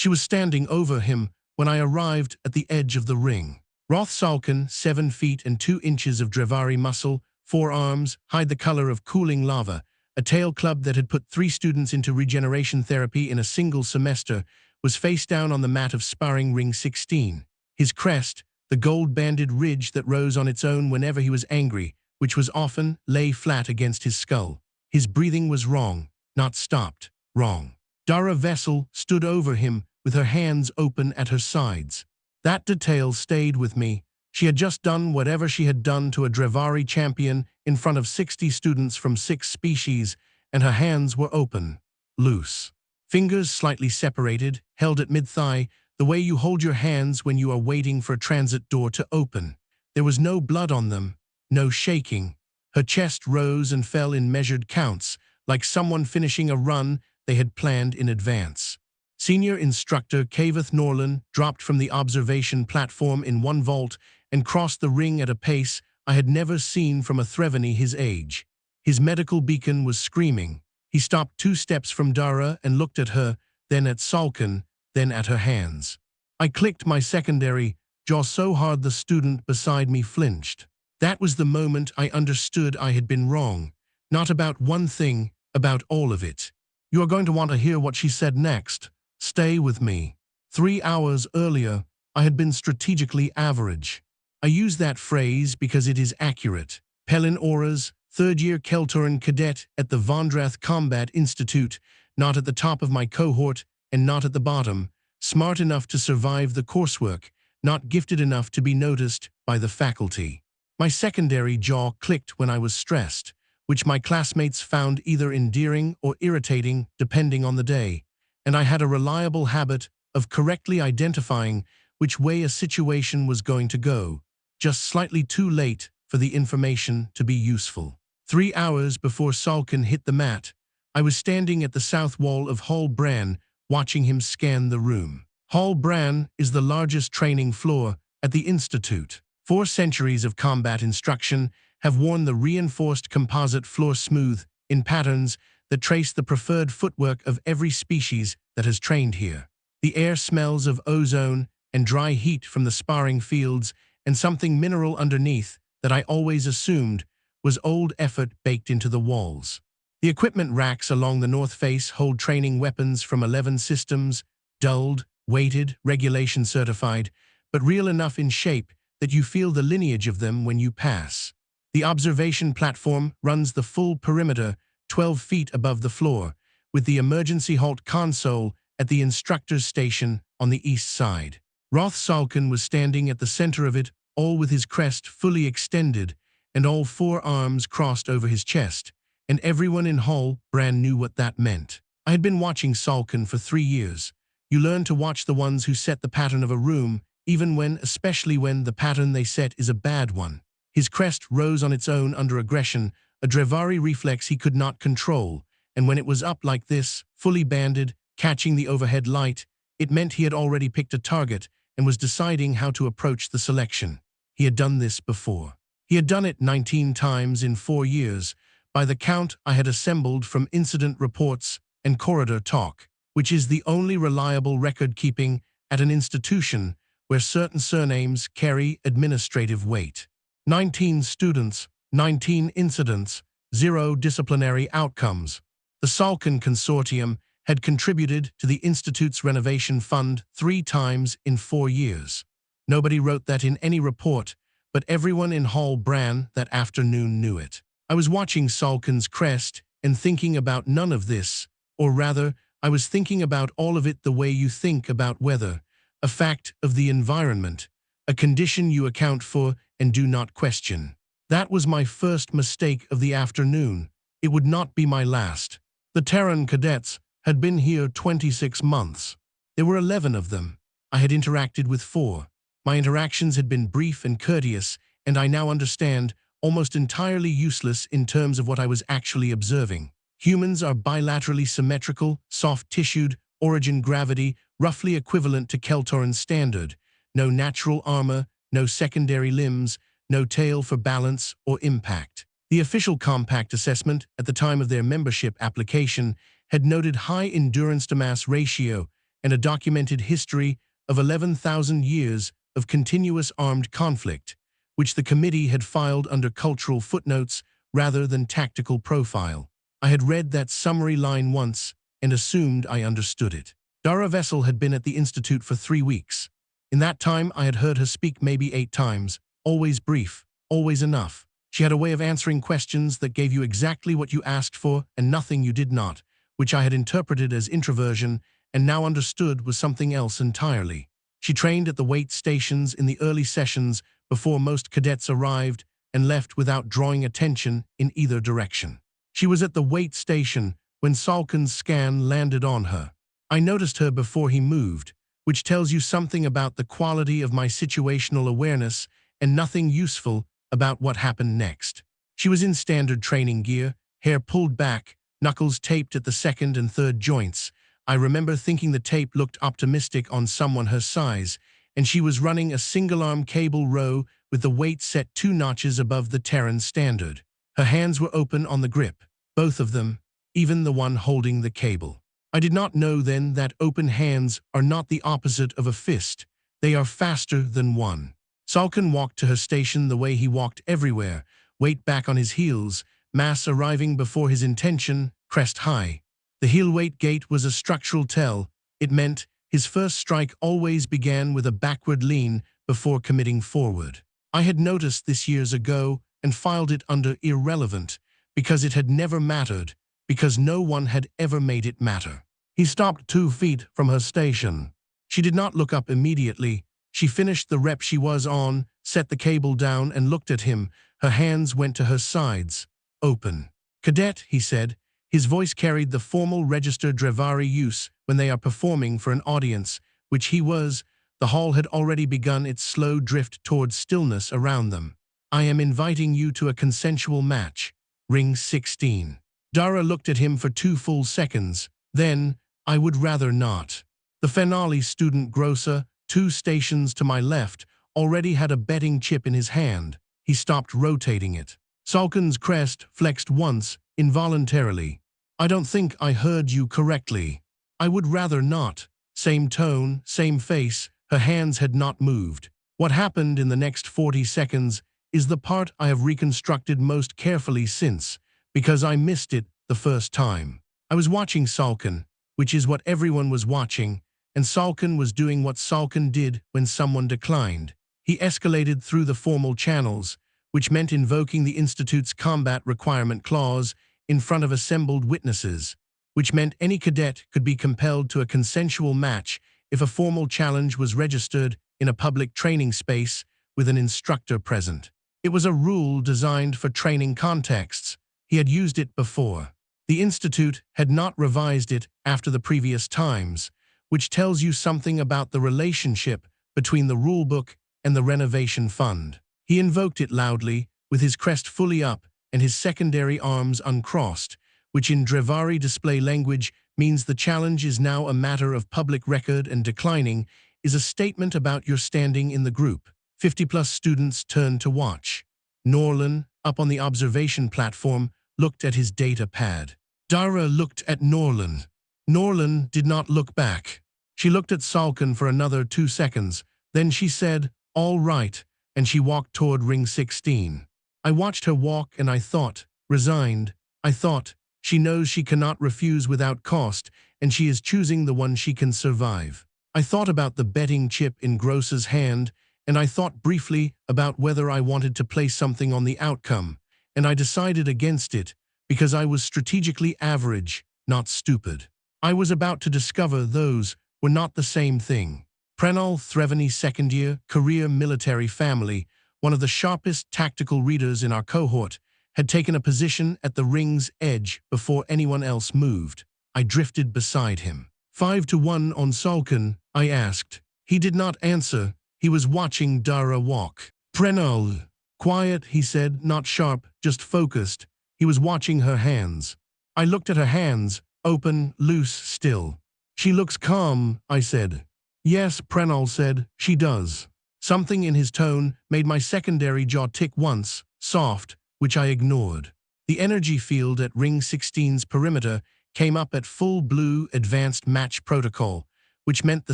She was standing over him when I arrived at the edge of the ring. Roth Salkin, 7 feet and 2 inches of Drevari muscle, 4 arms, hide the color of cooling lava. A tail club that had put 3 students into regeneration therapy in a single semester was face down on the mat of sparring ring 16. His crest, the gold-banded ridge that rose on its own whenever he was angry, which was often, lay flat against his skull. His breathing was wrong, not stopped, wrong. Dara Vessel stood over him with her hands open at her sides. That detail stayed with me. She had just done whatever she had done to a Drevari champion in front of 60 students from 6 species, and her hands were open, loose. Fingers slightly separated, held at mid-thigh, the way you hold your hands when you are waiting for a transit door to open. There was no blood on them, no shaking. Her chest rose and fell in measured counts, like someone finishing a run they had planned in advance. Senior Instructor Kaveth Norland dropped from the observation platform in one vault and crossed the ring at a pace I had never seen from a Threvany his age. His medical beacon was screaming. He stopped 2 steps from Dara and looked at her, then at Salkin, then at her hands. I clicked my secondary jaw so hard the student beside me flinched. That was the moment I understood I had been wrong. Not about one thing, about all of it. You are going to want to hear what she said next. Stay with me. 3 hours earlier, I had been strategically average. I use that phrase because it is accurate. Pelin Auras, 3rd-year Keltoran cadet at the Vondrath Combat Institute, not at the top of my cohort and not at the bottom, smart enough to survive the coursework, not gifted enough to be noticed by the faculty. My secondary jaw clicked when I was stressed, which my classmates found either endearing or irritating depending on the day, and I had a reliable habit of correctly identifying which way a situation was going to go, just slightly too late for the information to be useful. 3 hours before Salkin hit the mat, I was standing at the south wall of Hall Bran, watching him scan the room. Hall Bran is the largest training floor at the Institute. 4 centuries of combat instruction have worn the reinforced composite floor smooth in patterns that trace the preferred footwork of every species that has trained here. The air smells of ozone and dry heat from the sparring fields and something mineral underneath that I always assumed was old effort baked into the walls. The equipment racks along the north face hold training weapons from 11 systems, dulled, weighted, regulation certified, but real enough in shape that you feel the lineage of them when you pass. The observation platform runs the full perimeter, 12 feet above the floor, with the emergency halt console at the instructor's station on the east side. Roth Salkin was standing at the center of it, all with his crest fully extended and all 4 arms crossed over his chest, and everyone in Hall Bran knew what that meant. I had been watching Salkin for 3 years. You learn to watch the ones who set the pattern of a room, especially when the pattern they set is a bad one. His crest rose on its own under aggression, a Drevari reflex he could not control, and when it was up like this, fully banded, catching the overhead light, it meant he had already picked a target and was deciding how to approach the selection. He had done this before. He had done it 19 times in 4 years, by the count I had assembled from incident reports and corridor talk, which is the only reliable record-keeping at an institution where certain surnames carry administrative weight. 19 students, 19 incidents, 0 disciplinary outcomes. The Salkin Consortium had contributed to the Institute's renovation fund 3 times in 4 years. Nobody wrote that in any report, but everyone in Hall Bran that afternoon knew it. I was watching Salkin's crest and thinking about none of this, or rather, I was thinking about all of it the way you think about weather, a fact of the environment, a condition you account for and do not question. That was my first mistake of the afternoon. It would not be my last. The Terran cadets had been here 26 months. There were 11 of them. I had interacted with 4. My interactions had been brief and courteous, and I now understand, almost entirely useless in terms of what I was actually observing. Humans are bilaterally symmetrical, soft-tissued, origin gravity, roughly equivalent to Keltoran standard. No natural armor, no secondary limbs, no tail for balance or impact. The official compact assessment at the time of their membership application had noted high endurance-to-mass ratio and a documented history of 11,000 years of continuous armed conflict, which the committee had filed under cultural footnotes rather than tactical profile. I had read that summary line once and assumed I understood it. Dara Vessel had been at the Institute for 3 weeks. In that time, I had heard her speak maybe 8 times, always brief, always enough. She had a way of answering questions that gave you exactly what you asked for and nothing you did not, which I had interpreted as introversion and now understood was something else entirely. She trained at the wait stations in the early sessions before most cadets arrived and left without drawing attention in either direction. She was at the wait station when Salkin's scan landed on her. I noticed her before he moved, which tells you something about the quality of my situational awareness and nothing useful about what happened next. She was in standard training gear, hair pulled back, knuckles taped at the second and third joints. I remember thinking the tape looked optimistic on someone her size, and she was running a single-arm cable row with the weight set 2 notches above the Terran standard. Her hands were open on the grip, both of them, even the one holding the cable. I did not know then that open hands are not the opposite of a fist. They are faster than one. Salkin walked to her station the way he walked everywhere, weight back on his heels, mass arriving before his intention, crest high. The heel-weight gait was a structural tell. It meant his first strike always began with a backward lean before committing forward. I had noticed this years ago and filed it under irrelevant, because it had never mattered, because no one had ever made it matter. He stopped 2 feet from her station. She did not look up immediately. She finished the rep she was on, set the cable down and looked at him. Her hands went to her sides. Open. Cadet, he said. His voice carried the formal registered Drevari use when they are performing for an audience, which he was. The hall had already begun its slow drift towards stillness around them. I am inviting you to a consensual match. Ring 16. Dara looked at him for 2 full seconds. Then, I would rather not. The finale student grocer, 2 stations to my left, already had a betting chip in his hand. He stopped rotating it. Salkin's crest flexed once, involuntarily. I don't think I heard you correctly. I would rather not. Same tone, same face, her hands had not moved. What happened in the next 40 seconds is the part I have reconstructed most carefully since, because I missed it the first time. I was watching Salkin, which is what everyone was watching, and Salkin was doing what Salkin did when someone declined. He escalated through the formal channels, which meant invoking the Institute's combat requirement clause in front of assembled witnesses, which meant any cadet could be compelled to a consensual match if a formal challenge was registered in a public training space with an instructor present. It was a rule designed for training contexts. He had used it before. The Institute had not revised it after the previous times, which tells you something about the relationship between the rulebook and the renovation fund. He invoked it loudly, with his crest fully up and his secondary arms uncrossed, which in Drevari display language means the challenge is now a matter of public record and declining, is a statement about your standing in the group. 50-plus students turned to watch. Norlin, up on the observation platform, looked at his data pad. Dara looked at Norlin. Norlin did not look back. She looked at Salkin for another 2 seconds. Then she said, "All right," and she walked toward ring 16. I watched her walk and I thought, resigned, I thought, she knows she cannot refuse without cost, and she is choosing the one she can survive. I thought about the betting chip in Gross's hand, and I thought briefly about whether I wanted to place something on the outcome, and I decided against it because I was strategically average, not stupid. I was about to discover those were not the same thing. Prenal Threvany second-year, career military family, one of the sharpest tactical readers in our cohort, had taken a position at the ring's edge before anyone else moved. I drifted beside him. 5-1 on Salkin, I asked. He did not answer. He was watching Dara walk. Prenal. Quiet, he said, not sharp, just focused. He was watching her hands. I looked at her hands, open, loose, still. She looks calm, I said. Yes, Prenal said, she does. Something in his tone made my secondary jaw tick once, soft, which I ignored. The energy field at ring 16's perimeter came up at full blue advanced match protocol, which meant the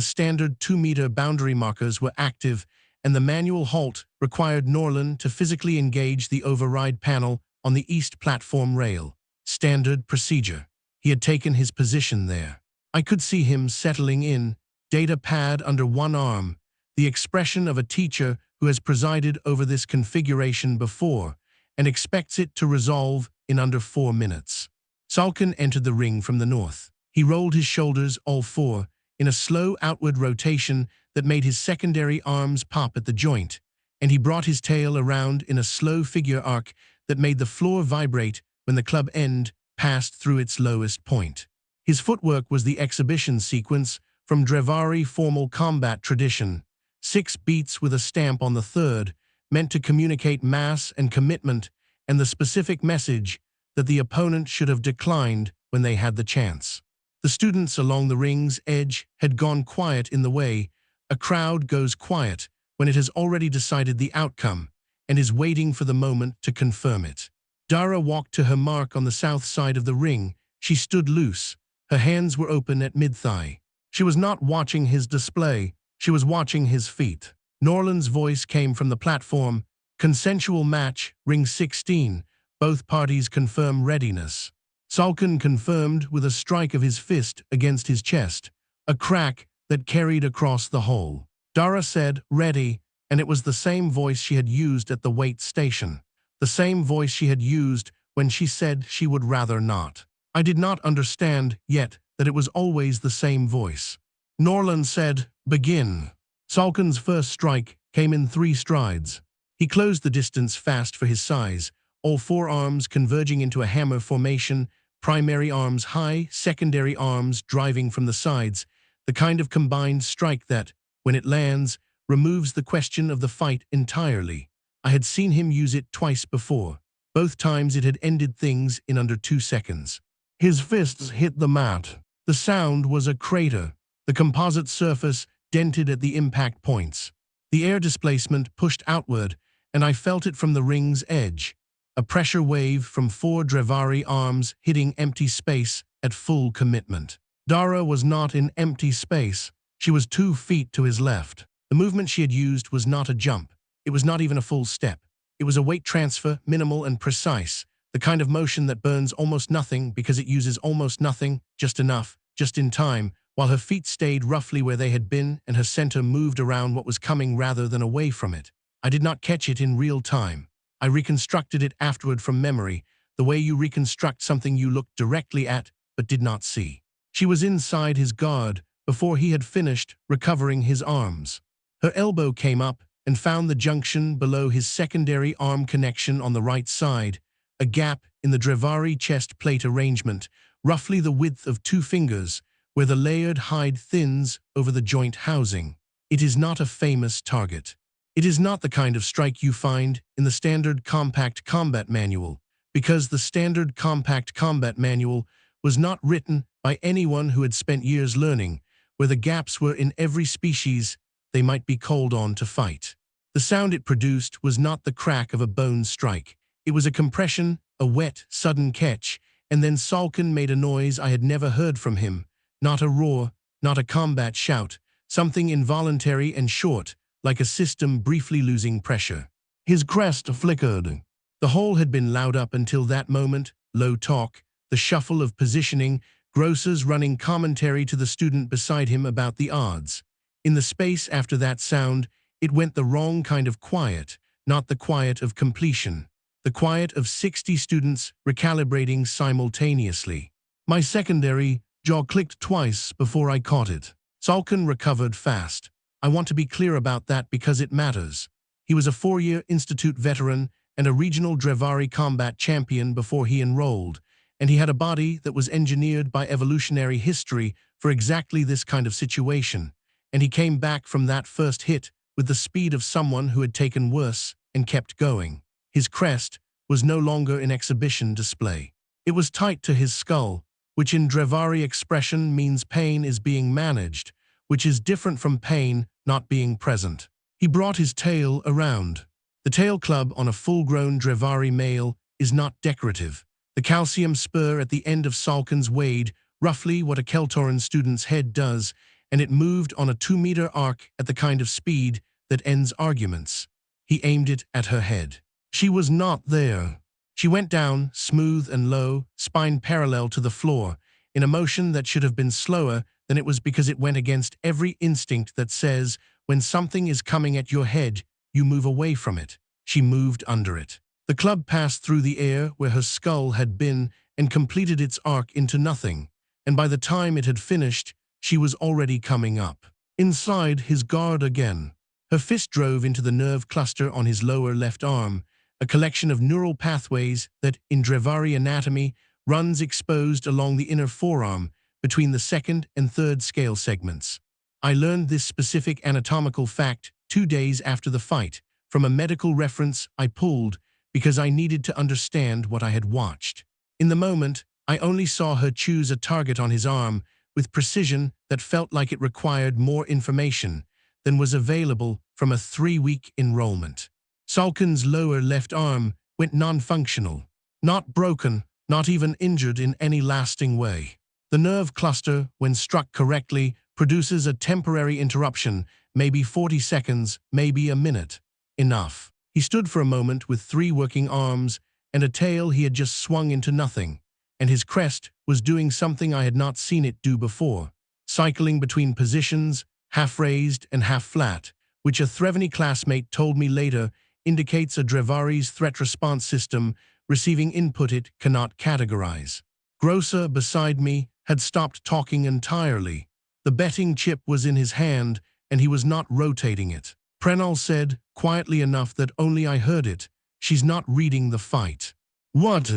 standard 2-meter boundary markers were active, and the manual halt required Norland to physically engage the override panel on the east platform rail. Standard procedure. He had taken his position there. I could see him settling in, data pad under one arm, the expression of a teacher who has presided over this configuration before and expects it to resolve in under 4 minutes. Salkin entered the ring from the north. He rolled his shoulders, all four, in a slow outward rotation that made his secondary arms pop at the joint, and he brought his tail around in a slow figure arc that made the floor vibrate when the club end passed through its lowest point. His footwork was the exhibition sequence from Drevari formal combat tradition, 6 beats with a stamp on the third, meant to communicate mass and commitment and the specific message that the opponent should have declined when they had the chance. The students along the ring's edge had gone quiet in the way a crowd goes quiet when it has already decided the outcome and is waiting for the moment to confirm it. Dara walked to her mark on the south side of the ring. She stood loose. Her hands were open at mid-thigh. She was not watching his display. She was watching his feet. Norland's voice came from the platform. Consensual match, ring 16. Both parties confirm readiness. Salkin confirmed with a strike of his fist against his chest, a crack that carried across the hole. Dara said, ready, and it was the same voice she had used at the wait station. The same voice she had used when she said she would rather not. I did not understand yet that it was always the same voice. Norland said, begin. Salkin's first strike came in 3 strides. He closed the distance fast for his size, all 4 arms converging into a hammer formation, primary arms high, secondary arms driving from the sides, the kind of combined strike that, when it lands, removes the question of the fight entirely. I had seen him use it twice before. Both times it had ended things in under 2 seconds. His fists hit the mat. The sound was a crater, the composite surface dented at the impact points. The air displacement pushed outward, and I felt it from the ring's edge, a pressure wave from 4 Drevari arms hitting empty space at full commitment. Dara was not in empty space. She was 2 feet to his left. The movement she had used was not a jump. It was not even a full step. It was a weight transfer, minimal and precise, the kind of motion that burns almost nothing because it uses almost nothing, just enough, just in time, while her feet stayed roughly where they had been and her center moved around what was coming rather than away from it. I did not catch it in real time. I reconstructed it afterward from memory, the way you reconstruct something you looked directly at but did not see. She was inside his guard before he had finished recovering his arms. Her elbow came up and found the junction below his secondary arm connection on the right side, a gap in the Drevari chest plate arrangement, roughly the width of 2 fingers, where the layered hide thins over the joint housing. It is not a famous target. It is not the kind of strike you find in the standard compact combat manual, because the standard compact combat manual was not written by anyone who had spent years learning, where the gaps were in every species they might be called on to fight. The sound it produced was not the crack of a bone strike. It was a compression, a wet, sudden catch, and then Salkin made a noise I had never heard from him. Not a roar, not a combat shout, something involuntary and short, like a system briefly losing pressure. His crest flickered. The hole had been loud up until that moment, low talk, the shuffle of positioning, Grosser's running commentary to the student beside him about the odds. In the space after that sound, it went the wrong kind of quiet, not the quiet of completion. The quiet of 60 students recalibrating simultaneously. My secondary jaw clicked twice before I caught it. Salkin recovered fast. I want to be clear about that because it matters. He was a 4-year Institute veteran and a regional Drevari combat champion before he enrolled, and he had a body that was engineered by evolutionary history for exactly this kind of situation, and he came back from that first hit with the speed of someone who had taken worse and kept going. His crest was no longer an exhibition display. It was tight to his skull, which in Drevari expression means pain is being managed, which is different from pain not being present. He brought his tail around. The tail club on a full-grown Drevari male is not decorative. The calcium spur at the end of Salkin's weighed roughly what a Keltoran student's head does, and it moved on a 2-meter arc at the kind of speed that ends arguments. He aimed it at her head. She was not there. She went down, smooth and low, spine parallel to the floor, in a motion that should have been slower than it was because it went against every instinct that says, when something is coming at your head, you move away from it. She moved under it. The club passed through the air where her skull had been and completed its arc into nothing, and by the time it had finished, she was already coming up. Inside his guard again. Her fist drove into the nerve cluster on his lower left arm, a collection of neural pathways that, in Drevari anatomy, runs exposed along the inner forearm between the second and third scale segments. I learned this specific anatomical fact 2 days after the fight from a medical reference I pulled because I needed to understand what I had watched. In the moment, I only saw her choose a target on his arm with precision that felt like it required more information than was available from a 3-week enrollment. Salkin's lower left arm went non-functional, not broken, not even injured in any lasting way. The nerve cluster, when struck correctly, produces a temporary interruption, maybe 40 seconds, maybe a minute. Enough. He stood for a moment with 3 working arms and a tail he had just swung into nothing, and his crest was doing something I had not seen it do before, cycling between positions, half-raised and half-flat, which a Threvany classmate told me later indicates a Drevari's threat response system receiving input it cannot categorize. Grosser, beside me, had stopped talking entirely. The betting chip was in his hand, and he was not rotating it. Prenal said, quietly enough that only I heard it, "She's not reading the fight." What?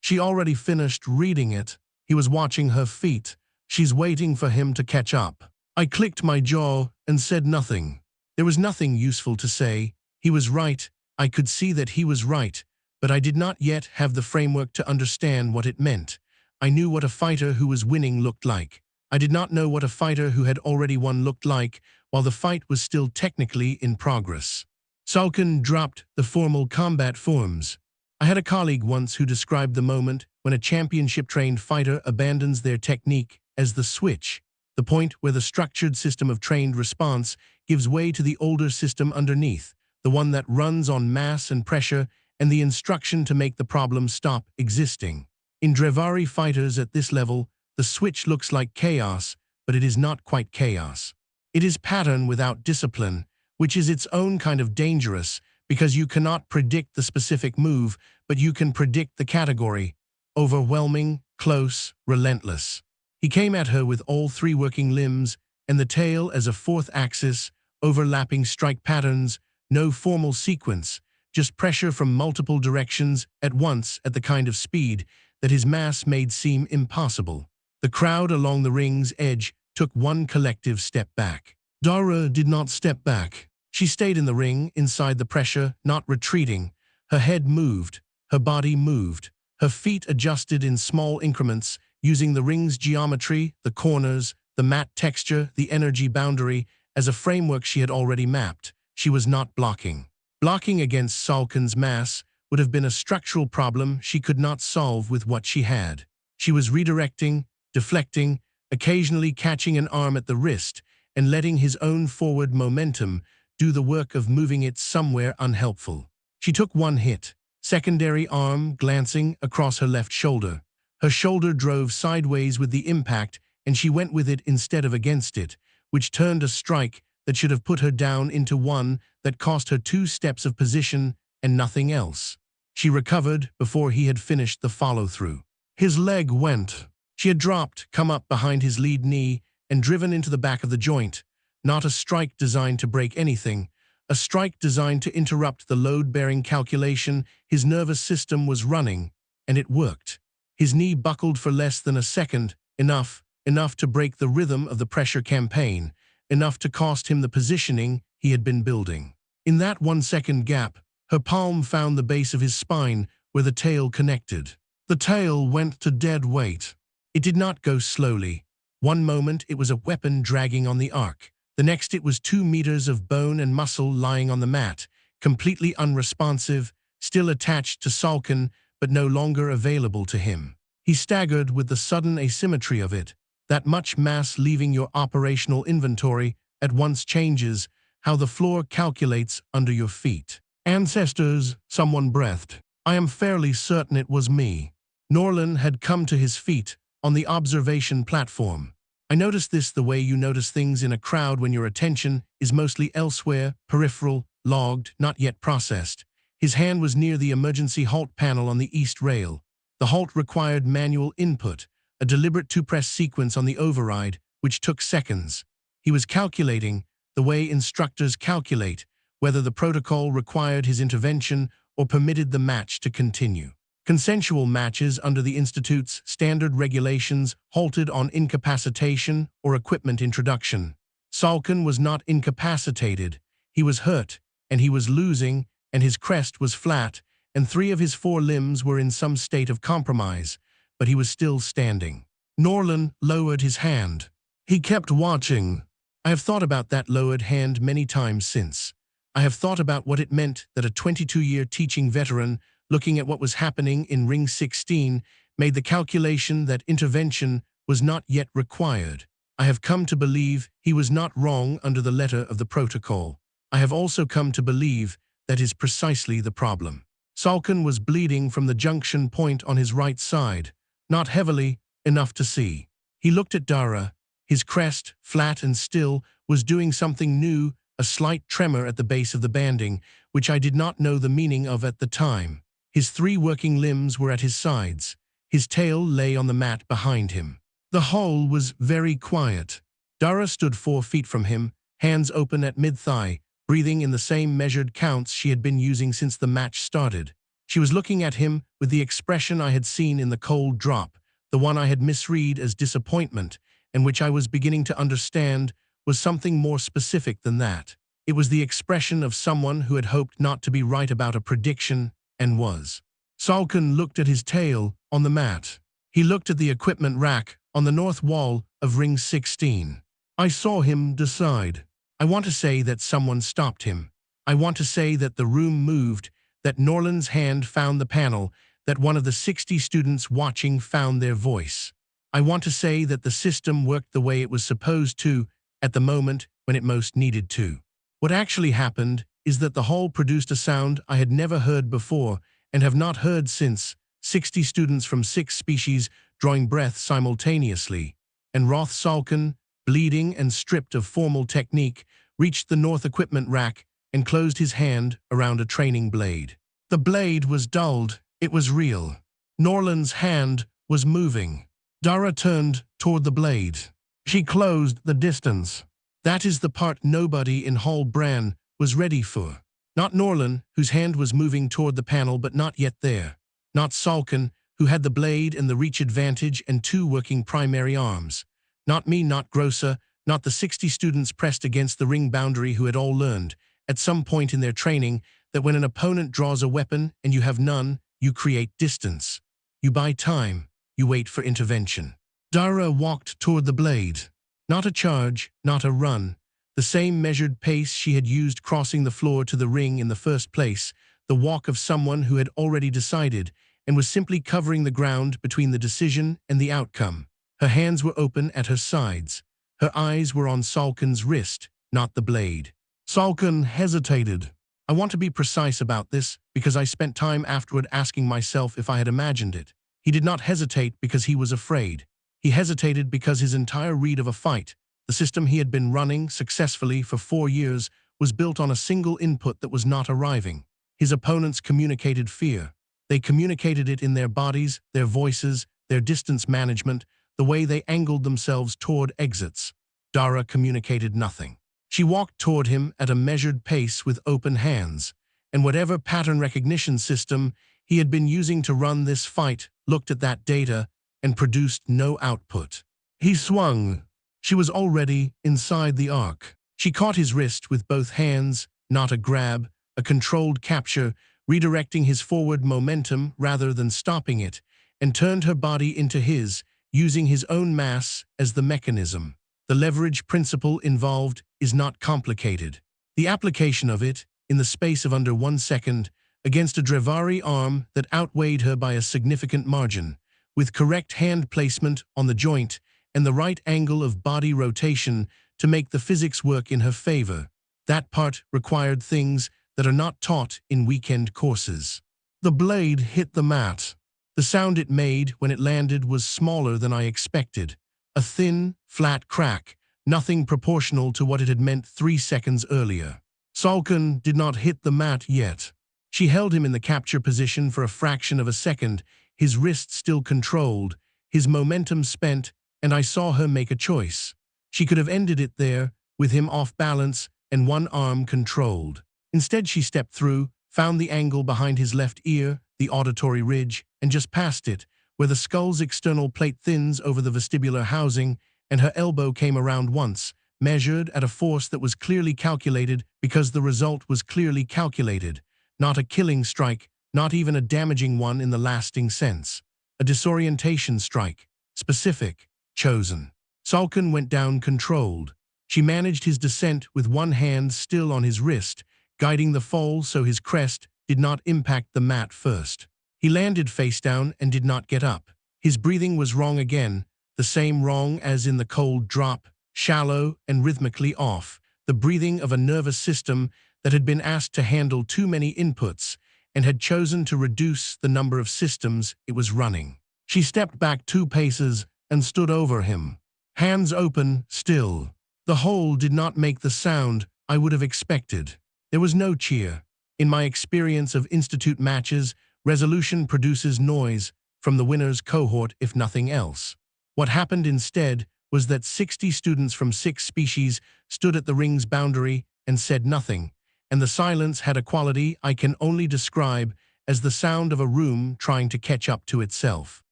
She already finished reading it. He was watching her feet. She's waiting for him to catch up. I clicked my jaw and said nothing. There was nothing useful to say. He was right. I could see that he was right, but I did not yet have the framework to understand what it meant. I knew what a fighter who was winning looked like. I did not know what a fighter who had already won looked like while the fight was still technically in progress. Salkin dropped the formal combat forms. I had a colleague once who described the moment when a championship-trained fighter abandons their technique as the switch, the point where the structured system of trained response gives way to the older system underneath, the one that runs on mass and pressure and the instruction to make the problem stop existing. In Drevari fighters at this level, the switch looks like chaos, but it is not quite chaos. It is pattern without discipline, which is its own kind of dangerous because you cannot predict the specific move, but you can predict the category. Overwhelming, close, relentless. He came at her with all 3 working limbs and the tail as a 4th axis, overlapping strike patterns, no formal sequence, just pressure from multiple directions at once at the kind of speed that his mass made seem impossible. The crowd along the ring's edge took one collective step back. Dara did not step back. She stayed in the ring, inside the pressure, not retreating. Her head moved, her body moved, her feet adjusted in small increments, using the ring's geometry, the corners, the matte texture, the energy boundary, as a framework she had already mapped. She was not blocking. Blocking against Salkin's mass would have been a structural problem she could not solve with what she had. She was redirecting, deflecting, occasionally catching an arm at the wrist, and letting his own forward momentum do the work of moving it somewhere unhelpful. She took one hit, secondary arm glancing across her left shoulder. Her shoulder drove sideways with the impact, and she went with it instead of against it, which turned a strike that should have put her down into one that cost her 2 steps of position and nothing else. She recovered before he had finished the follow-through. His leg went. She had dropped, come up behind his lead knee, and driven into the back of the joint. Not a strike designed to break anything, a strike designed to interrupt the load-bearing calculation his nervous system was running, and it worked. His knee buckled for less than a second, enough to break the rhythm of the pressure campaign, enough to cost him the positioning he had been building. In that 1-second gap, her palm found the base of his spine where the tail connected. The tail went to dead weight. It did not go slowly. One moment it was a weapon dragging on the arc. The next it was 2 meters of bone and muscle lying on the mat, completely unresponsive, still attached to Salkin, but no longer available to him. He staggered with the sudden asymmetry of it, That much mass leaving your operational inventory at once changes how the floor calculates under your feet. Ancestors, someone breathed. I am fairly certain it was me. Norlin had come to his feet on the observation platform. I noticed this the way you notice things in a crowd when your attention is mostly elsewhere, peripheral, logged, not yet processed. His hand was near the emergency halt panel on the east rail. The halt required manual input, a deliberate two-press sequence on the override, which took seconds. He was calculating, the way instructors calculate, whether the protocol required his intervention or permitted the match to continue. Consensual matches under the Institute's standard regulations halted on incapacitation or equipment introduction. Salkin was not incapacitated. He was hurt, and he was losing, and his crest was flat, and 3 of his 4 limbs were in some state of compromise, but he was still standing. Norlin lowered his hand. He kept watching. I have thought about that lowered hand many times since. I have thought about what it meant that a 22-year teaching veteran, looking at what was happening in Ring 16, made the calculation that intervention was not yet required. I have come to believe he was not wrong under the letter of the protocol. I have also come to believe that is precisely the problem. Salkin was bleeding from the junction point on his right side, not heavily enough to see. He looked at Dara. His crest, flat and still, was doing something new, a slight tremor at the base of the banding, which I did not know the meaning of at the time. His 3 working limbs were at his sides. His tail lay on the mat behind him. The hole was very quiet. Dara stood 4 feet from him, hands open at mid-thigh, breathing in the same measured counts she had been using since the match started. She was looking at him with the expression I had seen in the cold drop, the one I had misread as disappointment, and which I was beginning to understand was something more specific than that. It was the expression of someone who had hoped not to be right about a prediction, and was. Salkin looked at his tail on the mat. He looked at the equipment rack on the north wall of Ring 16. I saw him decide. I want to say that someone stopped him. I want to say that the room moved, that Norlin's hand found the panel, that one of the 60 students watching found their voice. I want to say that the system worked the way it was supposed to at the moment when it most needed to. What actually happened is that the hall produced a sound I had never heard before and have not heard since, 60 students from 6 species drawing breath simultaneously, and Roth Salkin, bleeding and stripped of formal technique, reached the north equipment rack and closed his hand around a training blade. The blade was dulled. It was real. Norlin's hand was moving. Dara turned toward the blade. She closed the distance. That is the part nobody in Hall Bran was ready for. Not Norlin, whose hand was moving toward the panel but not yet there. Not Salkin, who had the blade and the reach advantage and 2 working primary arms. Not me, not Grosser, not the 60 students pressed against the ring boundary who had all learned, at some point in their training, that when an opponent draws a weapon and you have none, you create distance. You buy time. You wait for intervention. Dara walked toward the blade. Not a charge, not a run. The same measured pace she had used crossing the floor to the ring in the first place, the walk of someone who had already decided and was simply covering the ground between the decision and the outcome. Her hands were open at her sides. Her eyes were on Salkin's wrist, not the blade. Salkin hesitated. I want to be precise about this because I spent time afterward asking myself if I had imagined it. He did not hesitate because he was afraid. He hesitated because his entire read of a fight, the system he had been running successfully for 4 years, was built on a single input that was not arriving. His opponents communicated fear. They communicated it in their bodies, their voices, their distance management, the way they angled themselves toward exits. Dara communicated nothing. She walked toward him at a measured pace with open hands, and whatever pattern recognition system he had been using to run this fight looked at that data and produced no output. He swung. She was already inside the arc. She caught his wrist with both hands, not a grab, a controlled capture, redirecting his forward momentum rather than stopping it, and turned her body into his, using his own mass as the mechanism. The leverage principle involved is not complicated. The application of it, in the space of under 1 second, against a Drevari arm that outweighed her by a significant margin, with correct hand placement on the joint and the right angle of body rotation to make the physics work in her favor. That part required things that are not taught in weekend courses. The blade hit the mat. The sound it made when it landed was smaller than I expected. A thin, flat crack, nothing proportional to what it had meant 3 seconds earlier. Salkin did not hit the mat yet. She held him in the capture position for a fraction of a second, his wrist still controlled, his momentum spent, and I saw her make a choice. She could have ended it there, with him off balance and one arm controlled. Instead, she stepped through, found the angle behind his left ear, the auditory ridge, and just past it, where the skull's external plate thins over the vestibular housing, and her elbow came around once, measured at a force that was clearly calculated because the result was clearly calculated. Not a killing strike, not even a damaging one in the lasting sense. A disorientation strike. Specific. Chosen. Salkin went down controlled. She managed his descent with one hand still on his wrist, guiding the fall so his crest did not impact the mat first. He landed face down and did not get up. His breathing was wrong again, the same wrong as in the cold drop, shallow and rhythmically off, the breathing of a nervous system that had been asked to handle too many inputs and had chosen to reduce the number of systems it was running. She stepped back 2 paces and stood over him. Hands open, still. The hole did not make the sound I would have expected. There was no cheer. In my experience of institute matches, resolution produces noise from the winner's cohort if nothing else. What happened instead was that 60 students from 6 species stood at the ring's boundary and said nothing, and the silence had a quality I can only describe as the sound of a room trying to catch up to itself.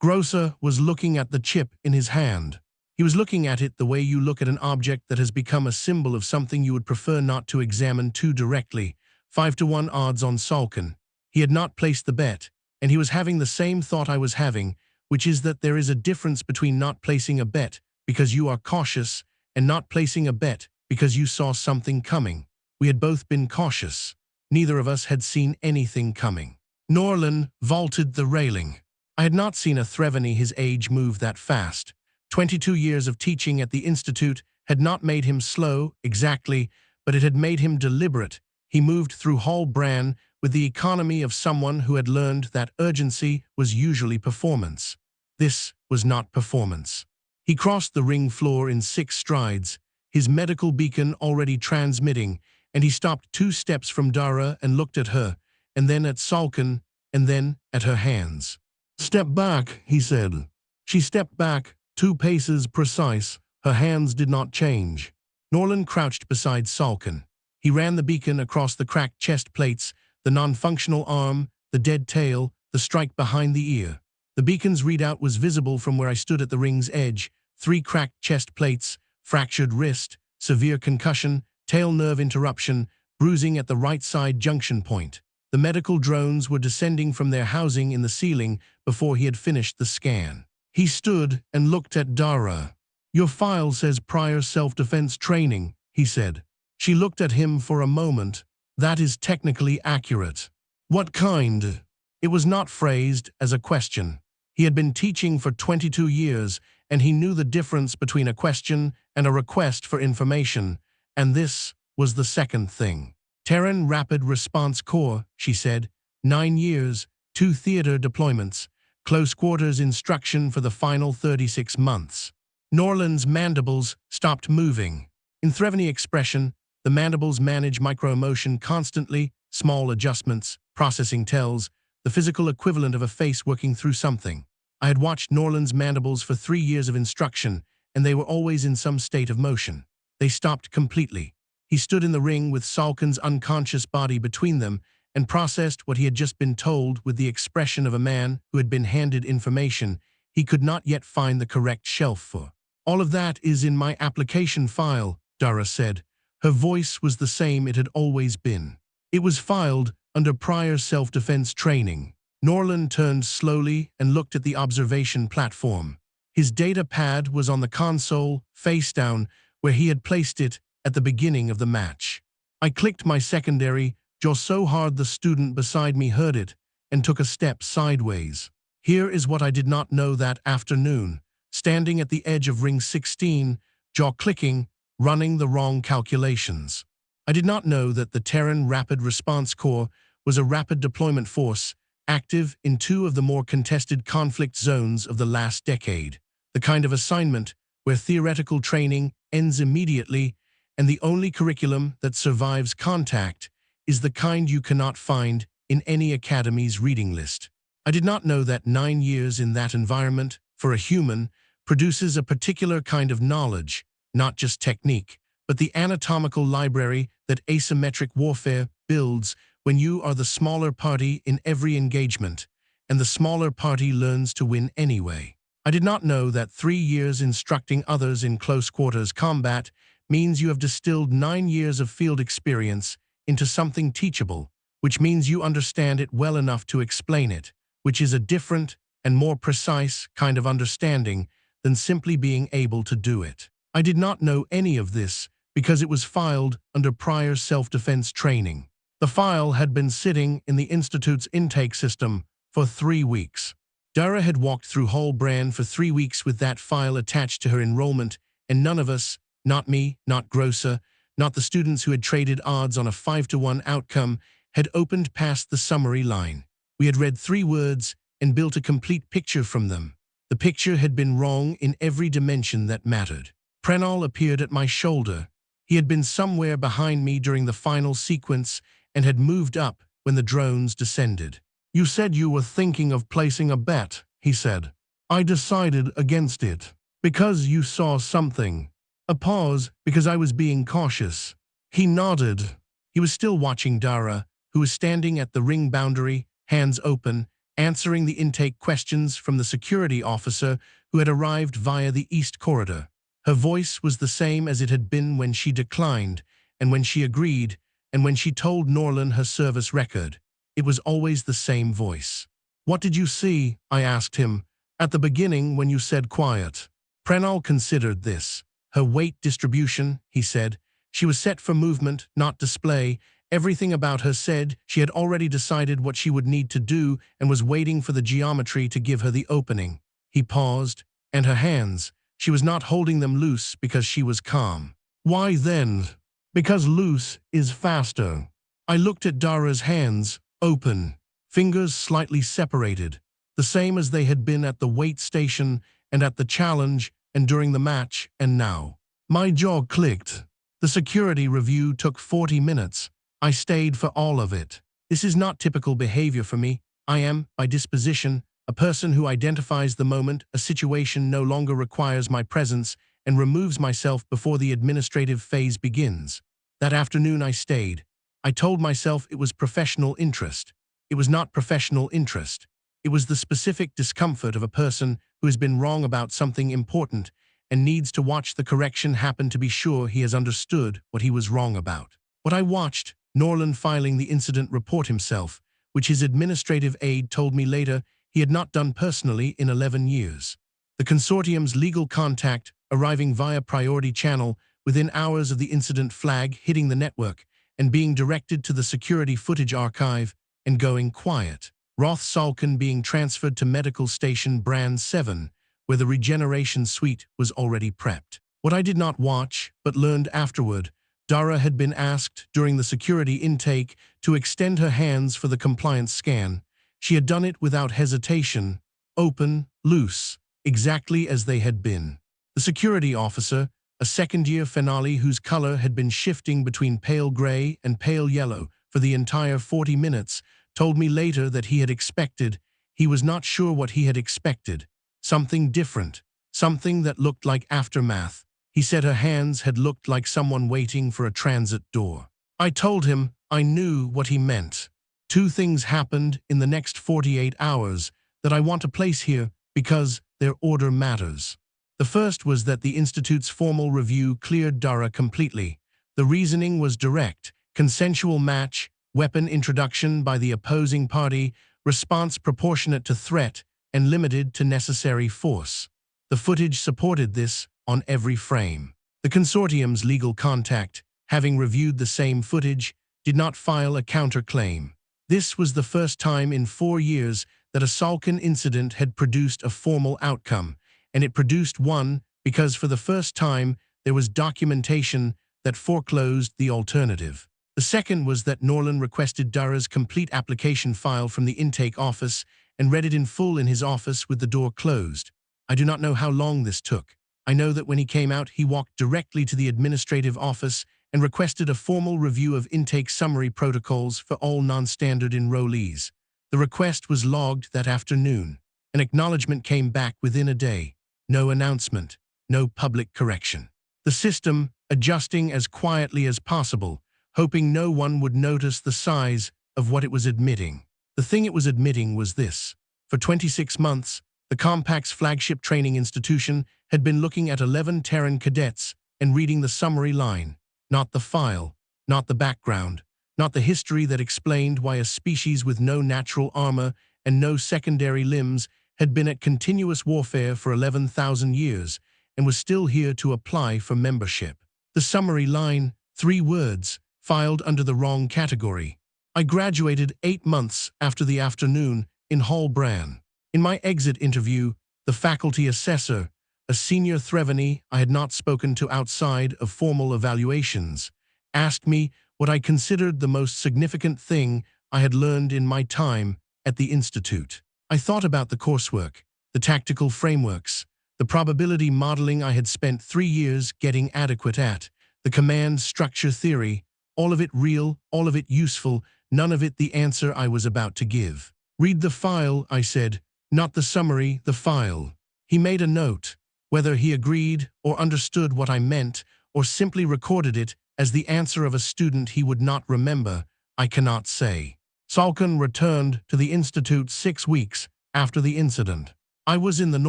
Grosser was looking at the chip in his hand. He was looking at it the way you look at an object that has become a symbol of something you would prefer not to examine too directly. 5-to-1 odds on Salkin. He had not placed the bet, and he was having the same thought I was having, which is that there is a difference between not placing a bet because you are cautious and not placing a bet because you saw something coming. We had both been cautious. Neither of us had seen anything coming. Norlin vaulted the railing. I had not seen a Threvany his age move that fast. 22 years of teaching at the Institute had not made him slow, exactly, but it had made him deliberate. He moved through Hall Bran with the economy of someone who had learned that urgency was usually performance. This was not performance. He crossed the ring floor in 6 strides, his medical beacon already transmitting, and he stopped 2 steps from Dara and looked at her, and then at Salkin, and then at her hands. "Step back," he said. She stepped back, 2 paces precise. Her hands did not change. Norlin crouched beside Salkin. He ran the beacon across the cracked chest plates, the non-functional arm, the dead tail, the strike behind the ear. The beacon's readout was visible from where I stood at the ring's edge. 3 cracked chest plates, fractured wrist, severe concussion, tail nerve interruption, bruising at the right side junction point. The medical drones were descending from their housing in the ceiling before he had finished the scan. He stood and looked at Dara. "Your file says prior self-defense training," he said. She looked at him for a moment. "That is technically accurate." "What kind?" It was not phrased as a question. He had been teaching for 22 years, and he knew the difference between a question and a request for information, and this was the second thing. "Terran Rapid Response Corps," she said. 9 years, 2 theater deployments, close quarters instruction for the final 36 months. Norlin's mandibles stopped moving. In Threvany expression, the mandibles manage microemotion constantly, small adjustments, processing tells, the physical equivalent of a face working through something. I had watched Norlin's mandibles for 3 years of instruction, and they were always in some state of motion. They stopped completely. He stood in the ring with Salkin's unconscious body between them and processed what he had just been told with the expression of a man who had been handed information he could not yet find the correct shelf for. "All of that is in my application file," Dara said. Her voice was the same it had always been. "It was filed under prior self-defense training." Norlin turned slowly and looked at the observation platform. His data pad was on the console, face down, where he had placed it at the beginning of the match. I clicked my secondary jaw so hard the student beside me heard it and took a step sideways. Here is what I did not know that afternoon. standing at the edge of Ring 16, jaw clicking, running the wrong calculations. I did not know that the Terran Rapid Response Corps was a rapid deployment force active in two of the more contested conflict zones of the last decade, the kind of assignment where theoretical training ends immediately and the only curriculum that survives contact is the kind you cannot find in any academy's reading list. I did not know that 9 years in that environment, for a human, produces a particular kind of knowledge, not just technique, but the anatomical library that asymmetric warfare builds when you are the smaller party in every engagement, and the smaller party learns to win anyway. I did not know that 3 years instructing others in close quarters combat means you have distilled 9 years of field experience into something teachable, which means you understand it well enough to explain it, which is a different and more precise kind of understanding than simply being able to do it. I did not know any of this because it was filed under prior self-defense training. The file had been sitting in the Institute's intake system for 3 weeks. Dara had walked through Hallbrand for 3 weeks with that file attached to her enrollment, and none of us, not me, not Grosser, not the students who had traded odds on a 5-to-1 outcome, had opened past the summary line. We had read 3 words and built a complete picture from them. The picture had been wrong in every dimension that mattered. Prenal appeared at my shoulder. He had been somewhere behind me during the final sequence and had moved up when the drones descended. "You said you were thinking of placing a bet," he said. "I decided against it. Because you saw something." A pause, because I was being cautious. He nodded. He was still watching Dara, who was standing at the ring boundary, hands open, answering the intake questions from the security officer who had arrived via the East Corridor. Her voice was the same as it had been when she declined, and when she agreed, and when she told Norlin her service record. It was always the same voice. "What did you see?" I asked him, "at the beginning when you said quiet." Prenal considered this. Her weight distribution, he said. She was set for movement, not display. Everything about her said she had already decided what she would need to do and was waiting for the geometry to give her the opening. He paused, and her hands. She was not holding them loose because she was calm. "Why then?" "Because loose is faster." I looked at Dara's hands, open, fingers slightly separated, the same as they had been at the weight station and at the challenge and during the match, and now. My jaw clicked. The security review took 40 minutes. I stayed for all of it. This is not typical behavior for me. I am, by disposition, a person who identifies the moment a situation no longer requires my presence and removes myself before the administrative phase begins. That afternoon I stayed. I told myself it was professional interest. It was not professional interest. It was the specific discomfort of a person who has been wrong about something important and needs to watch the correction happen to be sure he has understood what he was wrong about. What I watched, Norlin filing the incident report himself, which his administrative aide told me later he had not done personally in 11 years. The consortium's legal contact arriving via priority channel within hours of the incident flag hitting the network and being directed to the security footage archive and going quiet. Roth Salkin being transferred to Medical Station Brand 7, where the regeneration suite was already prepped. What I did not watch, but learned afterward, Dara had been asked during the security intake to extend her hands for the compliance scan. She had done it without hesitation, open, loose, exactly as they had been. The security officer, a second-year finale whose color had been shifting between pale gray and pale yellow for the entire 40 minutes, told me later that he was not sure what he had expected. Something different, something that looked like aftermath. He said her hands had looked like someone waiting for a transit door. I told him I knew what he meant. 2 things happened in the next 48 hours that I want to place here because their order matters. The first was that the Institute's formal review cleared Dara completely. The reasoning was direct: consensual match, weapon introduction by the opposing party, response proportionate to threat, and limited to necessary force. The footage supported this on every frame. The consortium's legal contact, having reviewed the same footage, did not file a counterclaim. This was the first time in 4 years that a Salkin incident had produced a formal outcome, and it produced one because for the first time there was documentation that foreclosed the alternative. The second was that Norland requested Dara's complete application file from the intake office and read it in full in his office with the door closed. I do not know how long this took. I know that when he came out, he walked directly to the administrative office and requested a formal review of intake summary protocols for all non-standard enrollees. The request was logged that afternoon. An acknowledgement came back within a day. No announcement, no public correction. The system adjusting as quietly as possible, hoping no one would notice the size of what it was admitting. The thing it was admitting was this. For 26 months, the Compact's flagship training institution had been looking at 11 Terran cadets and reading the summary line, not the file, not the background, not the history that explained why a species with no natural armor and no secondary limbs had been at continuous warfare for 11,000 years and was still here to apply for membership. The summary line, 3 words, filed under the wrong category. I graduated 8 months after the afternoon in Hall Bran. In my exit interview, the faculty assessor, a senior Threvany I had not spoken to outside of formal evaluations, asked me what I considered the most significant thing I had learned in my time at the Institute. I thought about the coursework, the tactical frameworks, the probability modeling I had spent 3 years getting adequate at, the command structure theory, all of it real, all of it useful, none of it the answer I was about to give. Read the file, I said, not the summary, the file. He made a note. Whether he agreed or understood what I meant or simply recorded it as the answer of a student he would not remember, I cannot say. Salkin returned to the Institute 6 weeks after the incident. I was in the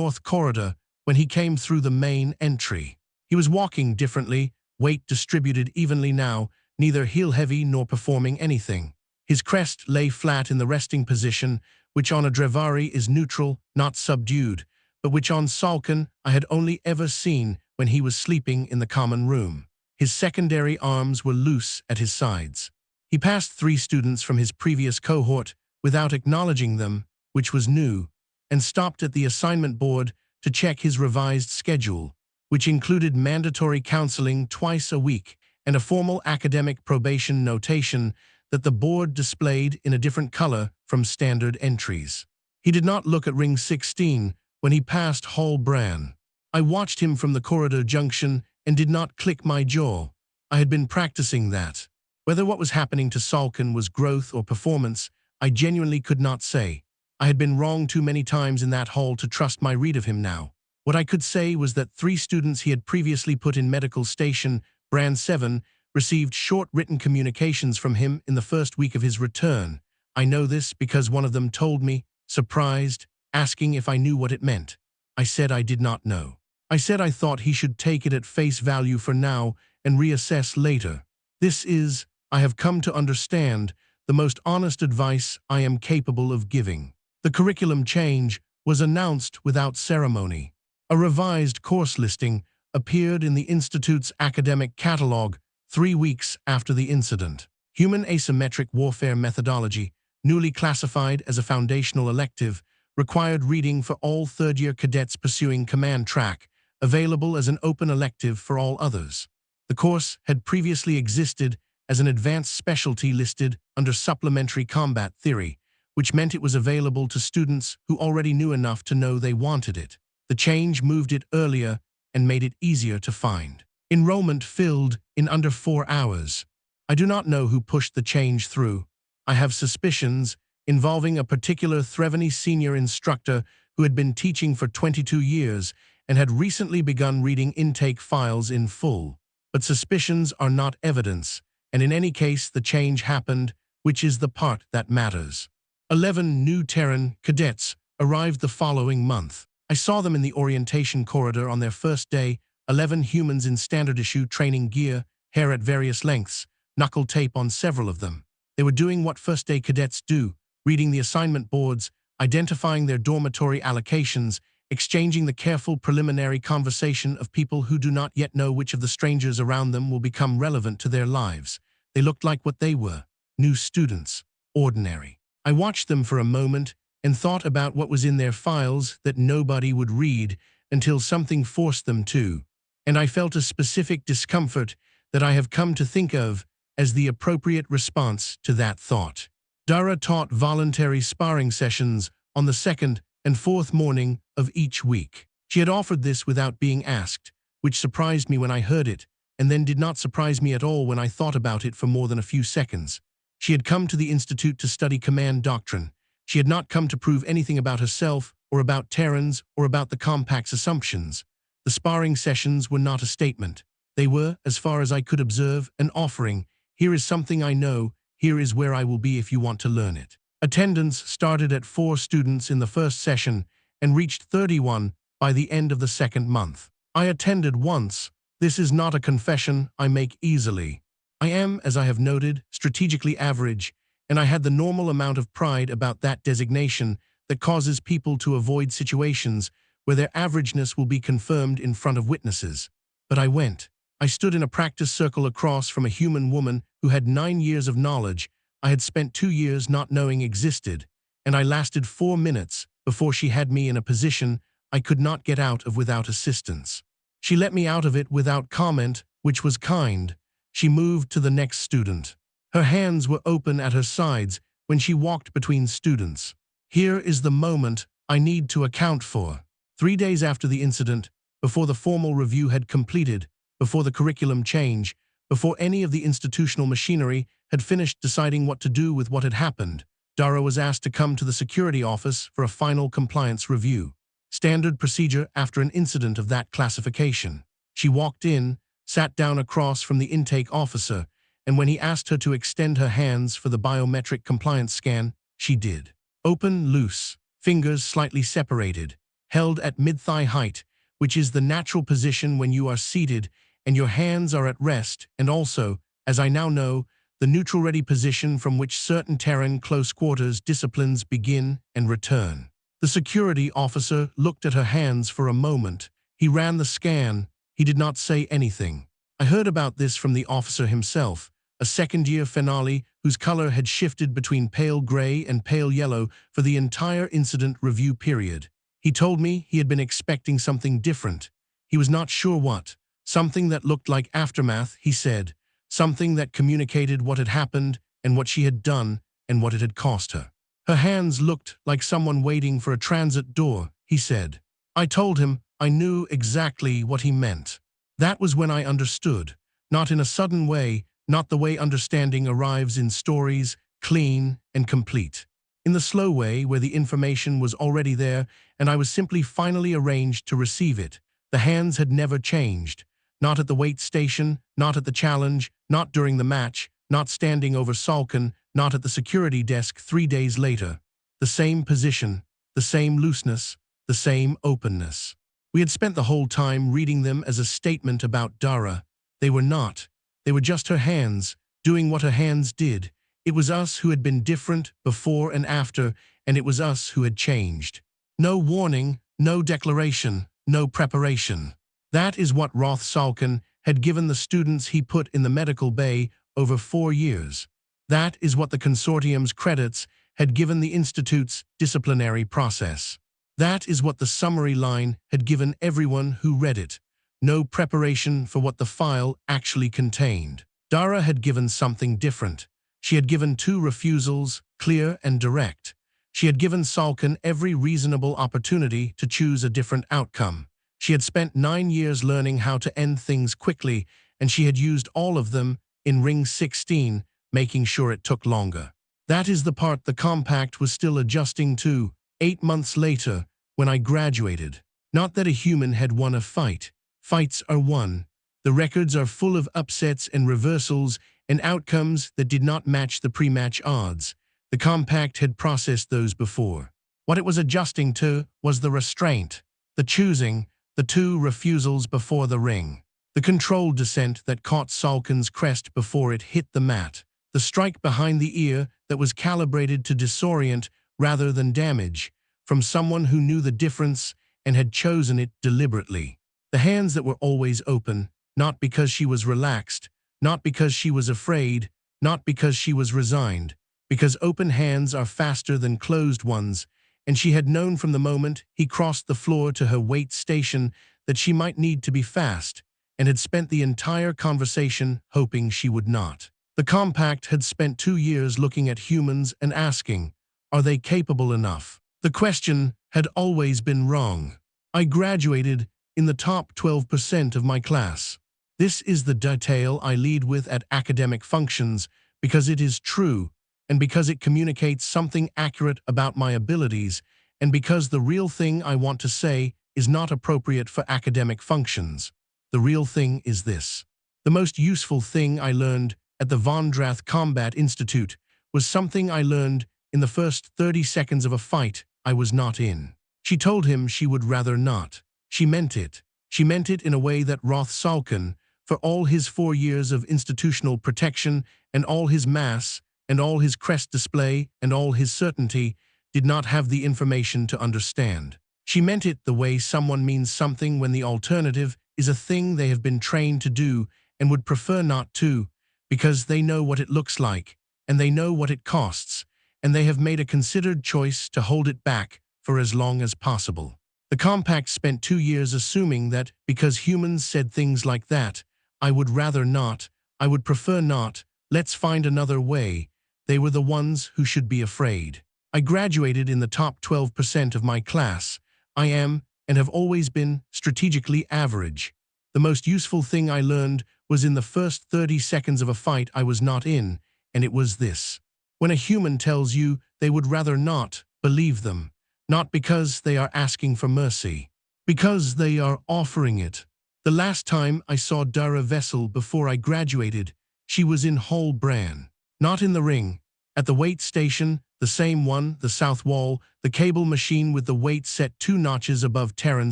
North Corridor when he came through the main entry. He was walking differently, weight distributed evenly now, neither heel-heavy nor performing anything. His crest lay flat in the resting position, which on a Drevari is neutral, not subdued, but which on Salkin I had only ever seen when he was sleeping in the common room. His secondary arms were loose at his sides. He passed 3 students from his previous cohort without acknowledging them, which was new, and stopped at the assignment board to check his revised schedule, which included mandatory counseling twice a week and a formal academic probation notation that the board displayed in a different color from standard entries. He did not look at ring 16 when he passed Hall Bran. I watched him from the corridor junction and did not click my jaw. I had been practicing that. Whether what was happening to Salkin was growth or performance, I genuinely could not say. I had been wrong too many times in that hall to trust my read of him now. What I could say was that 3 students he had previously put in medical station, Bran 7, received short written communications from him in the first week of his return. I know this because one of them told me, surprised, asking if I knew what it meant. I said I did not know. I said I thought he should take it at face value for now and reassess later. This is, I have come to understand, the most honest advice I am capable of giving. The curriculum change was announced without ceremony. A revised course listing appeared in the Institute's academic catalog 3 weeks after the incident. Human asymmetric warfare methodology, newly classified as a foundational elective, required reading for all third-year cadets pursuing command track, available as an open elective for all others. The course had previously existed as an advanced specialty listed under supplementary combat theory, which meant it was available to students who already knew enough to know they wanted it. The change moved it earlier and made it easier to find. Enrollment filled in under 4 hours. I do not know who pushed the change through. I have suspicions involving a particular Threvany senior instructor who had been teaching for 22 years and had recently begun reading intake files in full. But suspicions are not evidence, and in any case the change happened, which is the part that matters. 11 new Terran cadets arrived the following month. I saw them in the orientation corridor on their first day, 11 humans in standard issue training gear, hair at various lengths, knuckle tape on several of them. They were doing what first-day cadets do, reading the assignment boards, identifying their dormitory allocations, exchanging the careful preliminary conversation of people who do not yet know which of the strangers around them will become relevant to their lives. They looked like what they were, new students, ordinary. I watched them for a moment and thought about what was in their files that nobody would read, until something forced them to, and I felt a specific discomfort that I have come to think of as the appropriate response to that thought. Dara taught voluntary sparring sessions on the second and fourth morning of each week. She had offered this without being asked, which surprised me when I heard it, and then did not surprise me at all when I thought about it for more than a few seconds. She had come to the Institute to study command doctrine. She had not come to prove anything about herself, or about Terrans, or about the Compact's assumptions. The sparring sessions were not a statement. They were, as far as I could observe, an offering. Here is something I know. Here is where I will be if you want to learn it. Attendance started at 4 students in the first session and reached 31 by the end of the second month. I attended once. This is not a confession I make easily. I am, as I have noted, strategically average, and I had the normal amount of pride about that designation that causes people to avoid situations where their averageness will be confirmed in front of witnesses. But I went. I stood in a practice circle across from a human woman who had 9 years of knowledge I had spent 2 years not knowing existed, and I lasted 4 minutes before she had me in a position I could not get out of without assistance. She let me out of it without comment, which was kind. She moved to the next student. Her hands were open at her sides when she walked between students. Here is the moment I need to account for. 3 days after the incident, before the formal review had completed, before the curriculum change, before any of the institutional machinery had finished deciding what to do with what had happened, Dara was asked to come to the security office for a final compliance review. Standard procedure after an incident of that classification. She walked in, sat down across from the intake officer, and when he asked her to extend her hands for the biometric compliance scan, she did. Open, loose, fingers slightly separated, held at mid-thigh height, which is the natural position when you are seated and your hands are at rest, and also, as I now know, the neutral-ready position from which certain Terran close-quarters disciplines begin and return. The security officer looked at her hands for a moment. He ran the scan. He did not say anything. I heard about this from the officer himself, a second-year Phenali whose color had shifted between pale gray and pale yellow for the entire incident review period. He told me he had been expecting something different. He was not sure what. Something that looked like aftermath, he said. Something that communicated what had happened and what she had done and what it had cost her. Her hands looked like someone waiting for a transit door, he said. I told him I knew exactly what he meant. That was when I understood. Not in a sudden way, not the way understanding arrives in stories, clean and complete. In the slow way where the information was already there and I was simply finally arranged to receive it. The hands had never changed. Not at the wait station, not at the challenge, not during the match, not standing over Salkin, not at the security desk 3 days later. The same position, the same looseness, the same openness. We had spent the whole time reading them as a statement about Dara. They were not. They were just her hands, doing what her hands did. It was us who had been different before and after, and it was us who had changed. No warning, no declaration, no preparation. That is what Roth Salkin had given the students he put in the medical bay over 4 years. That is what the consortium's credits had given the Institute's disciplinary process. That is what the summary line had given everyone who read it. No preparation for what the file actually contained. Dara had given something different. She had given 2 refusals, clear and direct. She had given Salkin every reasonable opportunity to choose a different outcome. She had spent 9 years learning how to end things quickly, and she had used all of them in Ring 16, making sure it took longer. That is the part the Compact was still adjusting to 8 months later when I graduated. Not that a human had won a fight. Fights are won. The records are full of upsets and reversals and outcomes that did not match the pre-match odds. The Compact had processed those before. What it was adjusting to was the restraint, the choosing, the 2 refusals before the ring. The controlled descent that caught Salkin's crest before it hit the mat. The strike behind the ear that was calibrated to disorient rather than damage, from someone who knew the difference and had chosen it deliberately. The hands that were always open, not because she was relaxed, not because she was afraid, not because she was resigned, because open hands are faster than closed ones, and she had known from the moment he crossed the floor to her wait station that she might need to be fast, and had spent the entire conversation hoping she would not. The compact had spent 2 years looking at humans and asking, are they capable enough? The question had always been wrong. I graduated in the top 12% of my class. This is the detail I lead with at academic functions because it is true, and because it communicates something accurate about my abilities, and because the real thing I want to say is not appropriate for academic functions. The real thing is this. The most useful thing I learned at the Vondrath Combat Institute was something I learned in the first 30 seconds of a fight I was not in. She told him she would rather not. She meant it. She meant it in a way that Roth Salkin, for all his 4 years of institutional protection and all his mass and all his crest display and all his certainty, did not have the information to understand. She meant it the way someone means something when the alternative is a thing they have been trained to do and would prefer not to, because they know what it looks like, and they know what it costs, and they have made a considered choice to hold it back for as long as possible. The compact spent 2 years assuming that because humans said things like that, I would rather not, I would prefer not, let's find another way, they were the ones who should be afraid. I graduated in the top 12% of my class. I am, and have always been, strategically average. The most useful thing I learned was in the first 30 seconds of a fight I was not in, and it was this. When a human tells you they would rather not, believe them. Not because they are asking for mercy. Because they are offering it. The last time I saw Dara Vessel before I graduated, she was in Hall Bran. Not in the ring. At the weight station, the same one, the south wall, the cable machine with the weight set 2 notches above Terran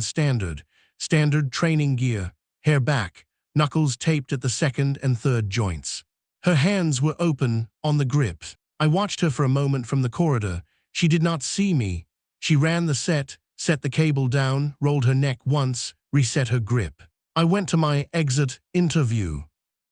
standard. Standard training gear, hair back, knuckles taped at the 2nd and 3rd joints. Her hands were open, on the grip. I watched her for a moment from the corridor. She did not see me. She ran the set the cable down, rolled her neck once, reset her grip. I went to my exit interview.